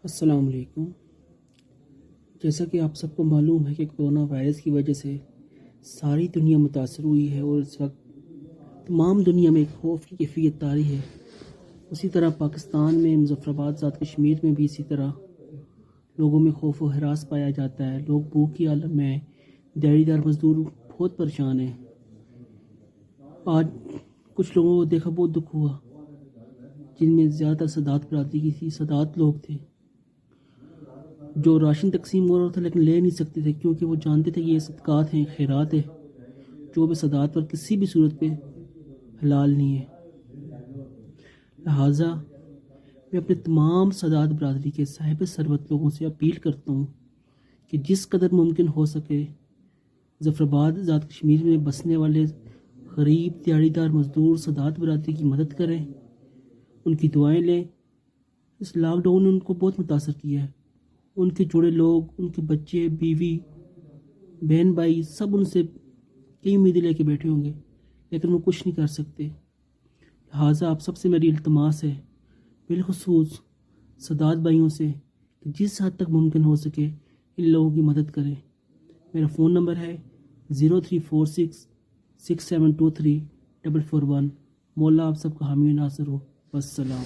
السلام علیکم۔ جیسا کہ آپ سب کو معلوم ہے کہ کرونا وائرس کی وجہ سے ساری دنیا متاثر ہوئی ہے اور اس وقت تمام دنیا میں ایک خوف کی کیفیت طاری ہے۔ اسی طرح پاکستان میں مظفر آباد ذات کشمیر میں بھی اسی طرح لوگوں میں خوف و ہراس پایا جاتا ہے۔ لوگ بھوک کی عالم میں، دیہڑی دار مزدور بہت پریشان ہیں۔ آج کچھ لوگوں کو دیکھا بہت دکھ ہوا، جن میں زیادہ تر سادات برادری کی تھی۔ سادات لوگ تھے جو راشن تقسیم ہو رہا تھا لیکن لے نہیں سکتے تھے، کیونکہ وہ جانتے تھے کہ یہ صدقات ہیں، خیرات ہے، جو بھی سادات پر کسی بھی صورت پہ حلال نہیں ہے۔ لہٰذا میں اپنے تمام سادات برادری کے صاحب ثروت لوگوں سے اپیل کرتا ہوں کہ جس قدر ممکن ہو سکے مظفر آباد ذات کشمیر میں بسنے والے غریب دیہڑی دار مزدور سادات برادری کی مدد کریں، ان کی دعائیں لیں۔ اس لاک ڈاؤن نے ان کو بہت متاثر کیا ہے۔ ان کے جڑے لوگ، ان کے بچے، بیوی، بہن بھائی، سب ان سے کئی امیدیں لے کے بیٹھے ہوں گے، لیکن وہ کچھ نہیں کر سکتے۔ لہٰذا آپ سب سے میری التماس ہے، بالخصوص سادات بھائیوں سے، کہ جس حد تک ممکن ہو سکے ان لوگوں کی مدد کریں۔ میرا فون نمبر ہے 0346 6723 441۔ مولا آپ سب کا حامی و ناصر ہو۔ والسلام۔